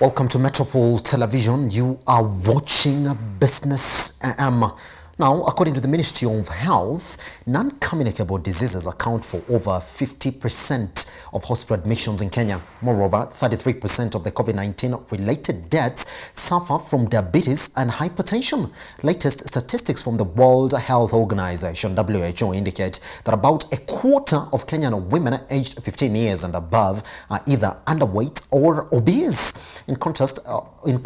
Welcome to Metropole Television. You are watching Business AM. Now, according to the Ministry of Health, non-communicable diseases account for over 50% of hospital admissions in Kenya. Moreover, 33% of the COVID-19 related deaths suffer from diabetes and hypertension. Latest statistics from the World Health Organization, WHO, indicate that about a quarter of Kenyan women aged 15 years and above are either underweight or obese. In contrast, only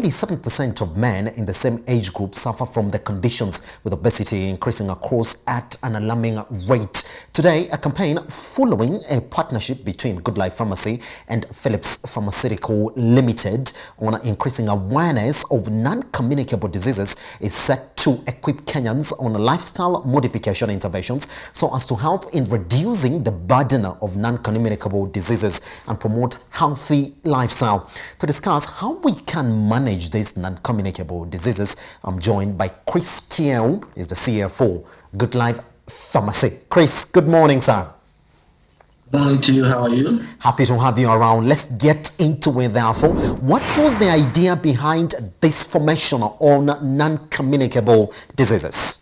7% of men in the same age group suffer from the conditions, with obesity increasing across at an alarming rate. Today, a campaign following a partnership between GOODLIFE Pharmacy and Philips Pharmaceutical Limited on increasing awareness of non-communicable diseases is set to equip Kenyans on lifestyle modification interventions so as to help in reducing the burden of non-communicable diseases and promote healthy lifestyle. To discuss how we can manage these non-communicable diseases, I'm joined by Chris KIEU, is the CFO, GOODLIFE Pharmacy. Chris, good morning, sir. Good morning to you. How are you? Happy to have you around. Let's get into it, therefore. What was the idea behind this formation on non-communicable diseases?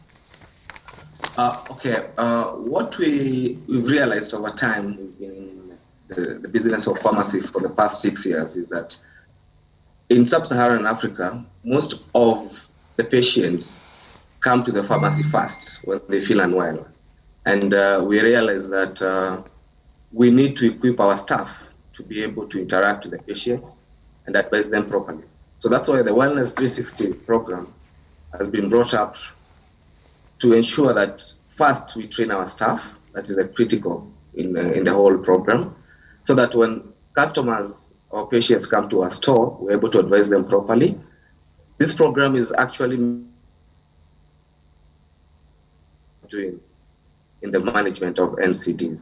What we've realized over time in the business of pharmacy for the past 6 years is that in sub-Saharan Africa, most of the patients come to the pharmacy first when they feel unwell. And we realize that we need to equip our staff to be able to interact with the patients and advise them properly. So that's why the Wellness 360 program has been brought up to ensure that first we train our staff. That is critical in the whole program, so that when customers or patients come to our store, we're able to advise them properly. This program is actually doing in the management of NCDs.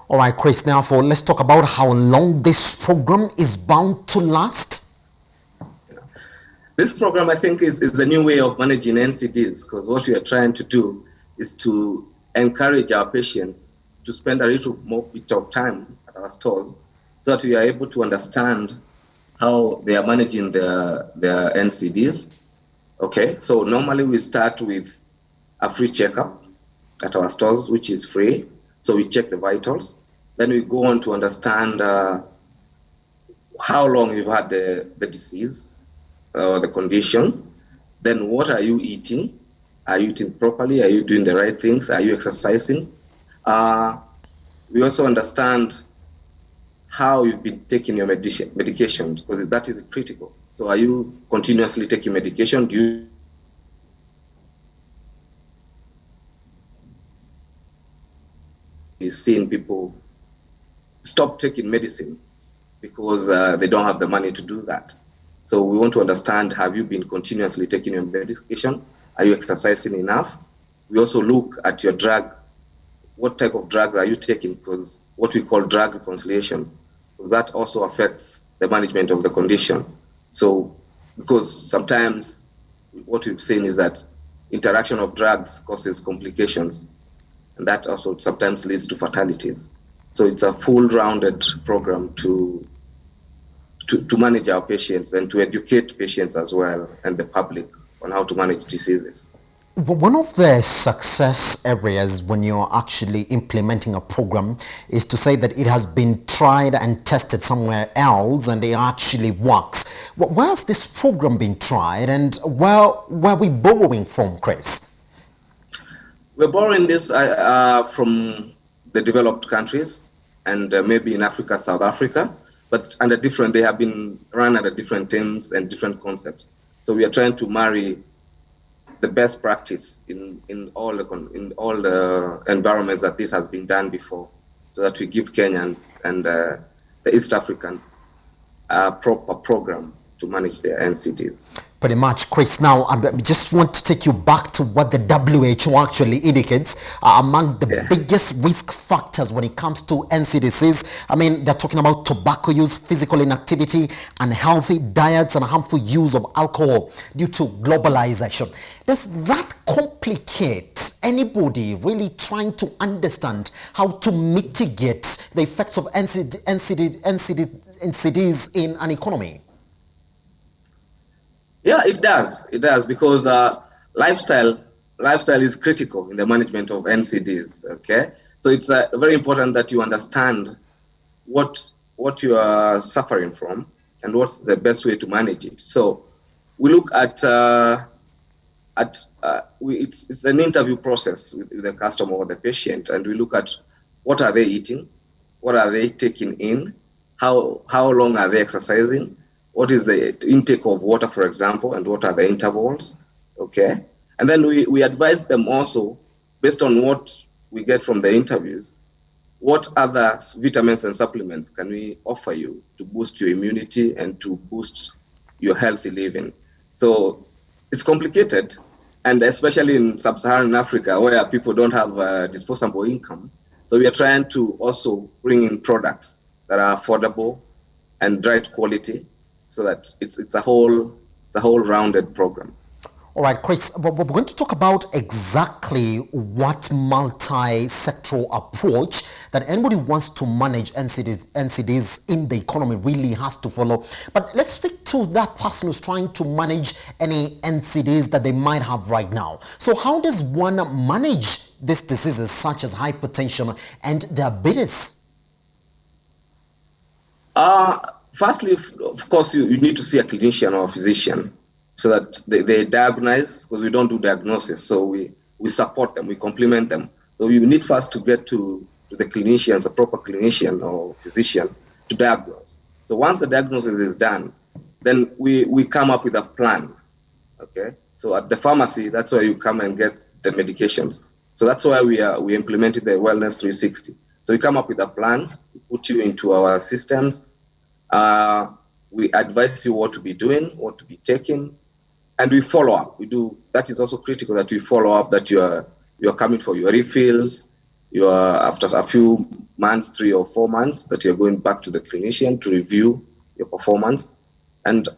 All right, Chris, now let's talk about how long this program is bound to last. This program, I think, is the new way of managing NCDs, because what we are trying to do is to encourage our patients to spend a little more bit of time at our stores so that we are able to understand how they are managing their NCDs. Okay, so normally we start with a free checkup at our stores, which is free. So we check the vitals. Then we go on to understand how long you've had the disease or the condition. Then what are you eating? Are you eating properly? Are you doing the right things? Are you exercising? We also understand how you've been taking your medication, because that is critical. So are you continuously taking medication? Do you seeing people stop taking medicine because they don't have the money to do that? So we want to understand, have you been continuously taking your medication? Are you exercising enough? We also look at your drug. What type of drugs are you taking? Because what we call drug reconciliation, because that also affects the management of the condition. So because sometimes what we've seen is that interaction of drugs causes complications, and that also sometimes leads to fatalities. So it's a full-rounded program to manage our patients and to educate patients as well and the public on how to manage diseases. One of the success areas when you're actually implementing a program is to say that it has been tried and tested somewhere else and it actually works. Where has this program been tried, and where are we borrowing from, Chris? We're borrowing this from the developed countries and maybe in Africa, South Africa, but they have been run under different themes and different concepts. So we are trying to marry the best practice in all the environments that this has been done before, so that we give Kenyans and the East Africans a proper program to manage their NCDs. Pretty much, Chris. Now, I just want to take you back to what the WHO actually indicates among the biggest risk factors when it comes to NCDs. I mean, they're talking about tobacco use, physical inactivity, unhealthy diets, and harmful use of alcohol due to globalization. Does that complicate anybody really trying to understand how to mitigate the effects of NCDs in an economy? Yeah, it does. It does, because lifestyle is critical in the management of NCDs. Okay, so it's very important that you understand what you are suffering from and what's the best way to manage it. So we look at it's an interview process with the customer or the patient, and we look at what are they eating, what are they taking in, how long are they exercising, what is the intake of water, for example, and what are the intervals. Okay, and then we advise them also, based on what we get from the interviews, what other vitamins and supplements can we offer you to boost your immunity and to boost your healthy living. So it's complicated, and especially in sub-Saharan Africa, where people don't have disposable income. So we are trying to also bring in products that are affordable and right quality, so that it's a whole rounded program. All right, Chris, we're going to talk about exactly what multi-sectoral approach that anybody who wants to manage NCDs in the economy really has to follow. But let's speak to that person who's trying to manage any NCDs that they might have right now. So how does one manage these diseases such as hypertension and diabetes? Firstly, of course, you need to see a clinician or a physician, so that they diagnose, because we don't do diagnosis. So we support them, we complement them. So you need first to get to the clinicians, a proper clinician or physician, to diagnose. So once the diagnosis is done, then we come up with a plan. Okay. So at the pharmacy, that's where you come and get the medications. So that's why we implemented the Wellness 360. So we come up with a plan, we put you into our systems. We advise you what to be doing, what to be taking, and we follow up. That is also critical, that we follow up, that you're coming for your refills. You are, after a few months, 3 or 4 months, that you're going back to the clinician to review your performance. And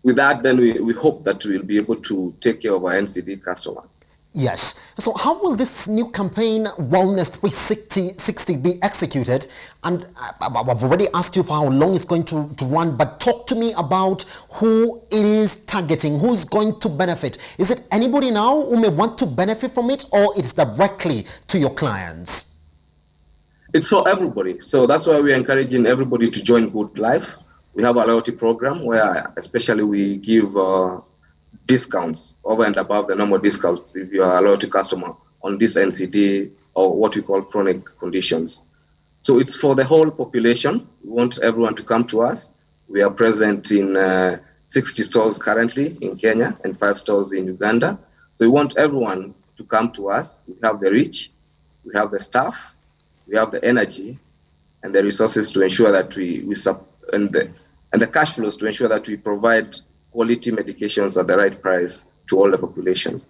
with that, then we hope that we'll be able to take care of our NCD customers. Yes. So how will this new campaign, Wellness 360, be executed? And I've already asked you for how long it's going to run, but talk to me about who it is targeting, who's going to benefit. Is it anybody now who may want to benefit from it, or it's directly to your clients? It's for everybody. So that's why we're encouraging everybody to join GOODLIFE. We have a loyalty program where especially we give discounts over and above the normal discounts if you are a loyalty customer on this NCD or what we call chronic conditions. So it's for the whole population. We want everyone to come to us. We are present in 60 stores currently in Kenya and 5 stores in Uganda. So we want everyone to come to us. We have the reach, we have the staff, we have the energy and the resources to ensure that and the cash flows to ensure that we provide quality medications at the right price to all the population.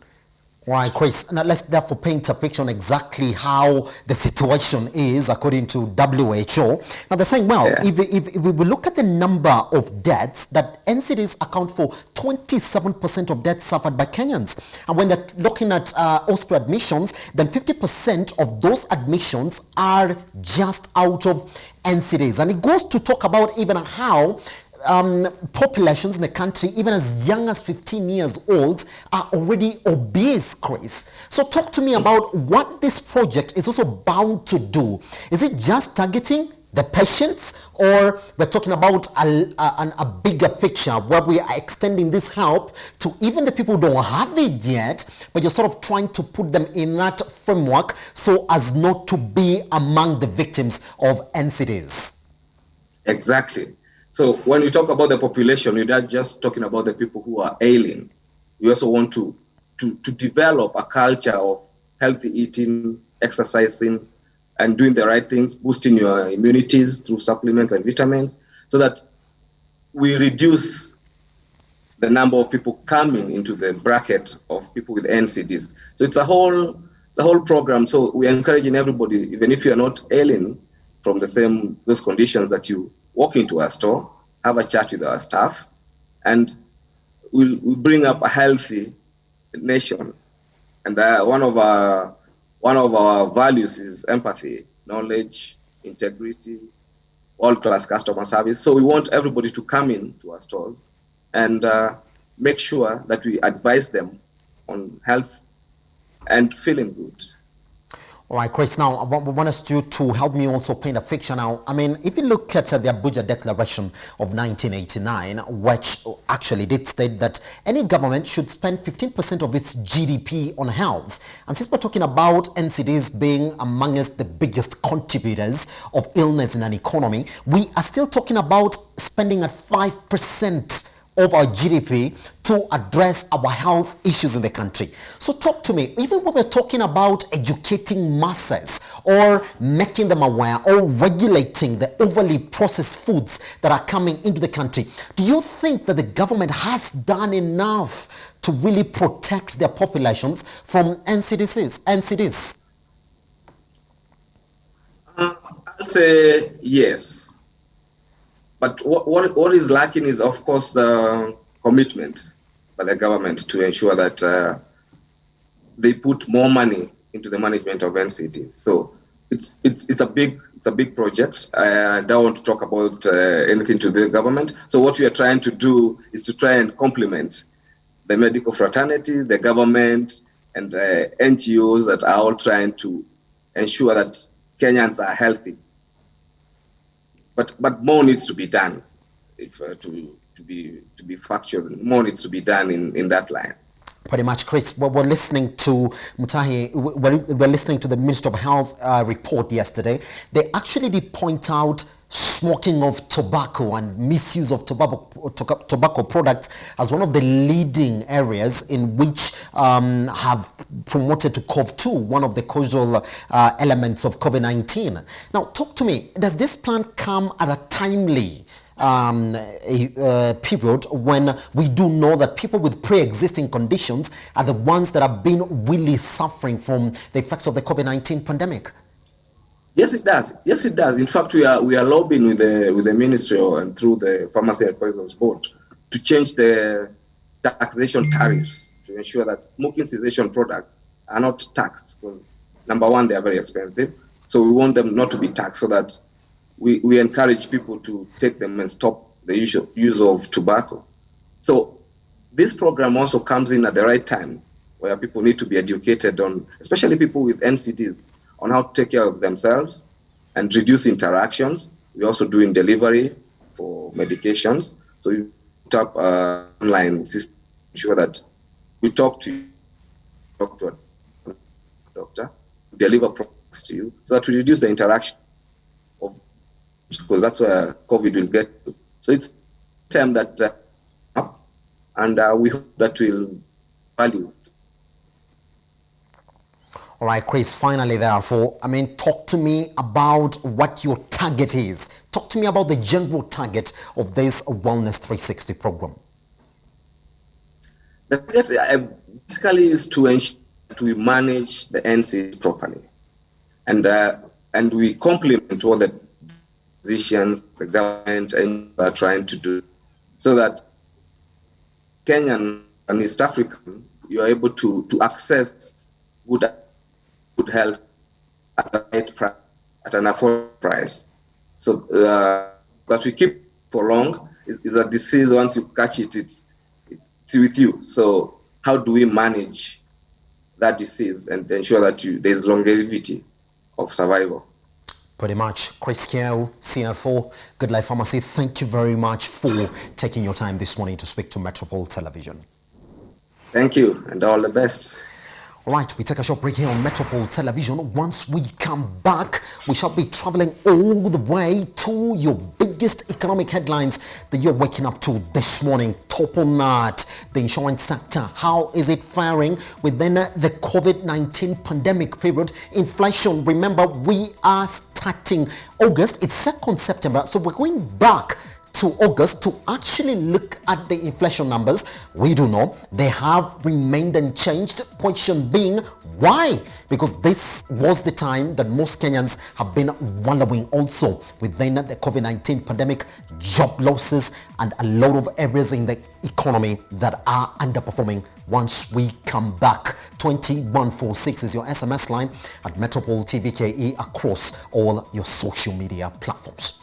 Right, Chris. Now let's therefore paint a picture on exactly how the situation is according to WHO. Now they're saying, well, Yeah. if we look at the number of deaths, that NCDs account for 27% of deaths suffered by Kenyans. And when they're looking at hospital admissions, then 50% of those admissions are just out of NCDs. And it goes to talk about even how populations in the country, even as young as 15 years old, are already obese, Chris. So talk to me about what this project is also bound to do. Is it just targeting the patients, or we're talking about a bigger picture where we are extending this help to even the people who don't have it yet, but you're sort of trying to put them in that framework so as not to be among the victims of NCDs? Exactly. So when we talk about the population, we're not just talking about the people who are ailing. We also want to develop a culture of healthy eating, exercising, and doing the right things, boosting your immunities through supplements and vitamins, so that we reduce the number of people coming into the bracket of people with NCDs. So it's the whole program. So we're encouraging everybody, even if you're not ailing from those conditions, that you walk into our store, have a chat with our staff, and we'll bring up a healthy nation And one of our values is empathy, knowledge, integrity, world-class customer service. So we want everybody to come in to our stores and make sure that we advise them on health and feeling good. All right, Chris, now I want us to help me also paint a picture now. I mean, if you look at the Abuja Declaration of 1989, which actually did state that any government should spend 15% of its GDP on health. And since we're talking about NCDs being amongst the biggest contributors of illness in an economy, we are still talking about spending at 5% of our GDP to address our health issues in the country. So talk to me, even when we're talking about educating masses or making them aware or regulating the overly processed foods that are coming into the country, do you think that the government has done enough to really protect their populations from NCDs? I'll say yes. But what is lacking is, of course, the commitment by the government to ensure that they put more money into the management of NCDs. So it's a big project. I don't want to talk about anything to the government. So what we are trying to do is to try and complement the medical fraternity, the government, and NGOs that are all trying to ensure that Kenyans are healthy. But more needs to be done. If to be factual, more needs to be done in that line. Pretty much, Chris. Well, we're listening to Mutahi. We're listening to the Minister of Health report yesterday. They actually did point out smoking of tobacco and misuse of tobacco products as one of the leading areas in which have promoted to COV2, one of the causal elements of COVID-19. Now, talk to me. Does this plan come at a timely period when we do know that people with pre-existing conditions are the ones that have been really suffering from the effects of the COVID-19 pandemic? Yes, it does. Yes, it does. In fact, we are lobbying with the ministry and through the Pharmacy Advisors Board to change the taxation tariffs to ensure that smoking cessation products are not taxed. Because number one, they are very expensive, so we want them not to be taxed, so that we encourage people to take them and stop the use of tobacco. So this program also comes in at the right time, where people need to be educated on, especially people with NCDs, on how to take care of themselves and reduce interactions. We're also doing delivery for medications. So you put up online system to ensure that we talk to a doctor, deliver products to you, so that we reduce the interaction of, because that's where COVID will get to. So it's time that and we hope that will value. All right, Chris, finally, therefore, I mean, talk to me about what your target is. Talk to me about the general target of this Wellness 360 program. The target basically is to ensure that we manage the NCs properly. And we complement what the physicians, the government, and are trying to do, so that Kenyan and East African, you are able to access good health at the right price, at an affordable price. So that we keep for long is a disease. Once you catch it, it's with you. So how do we manage that disease and ensure that there's longevity of survival? Pretty much. Chris KIEU, CFO, GOODLIFE Pharmacy, thank you very much for taking your time this morning to speak to Metropole Television. Thank you, and all the best. All right, we take a short break here on Metropole Television. Once we come back, we shall be traveling all the way to your biggest economic headlines that you're waking up to this morning. Top on that, the insurance sector. How is it faring within the COVID-19 pandemic period? Inflation, remember, we are starting August. It's 2nd September, so we're going back to August to actually look at the inflation numbers. We do know they have remained unchanged. Question being, why? Because this was the time that most Kenyans have been wallowing also within the COVID-19 pandemic, job losses, and a lot of areas in the economy that are underperforming. Once we come back, 2146 is your SMS line at Metropole TV KE across all your social media platforms.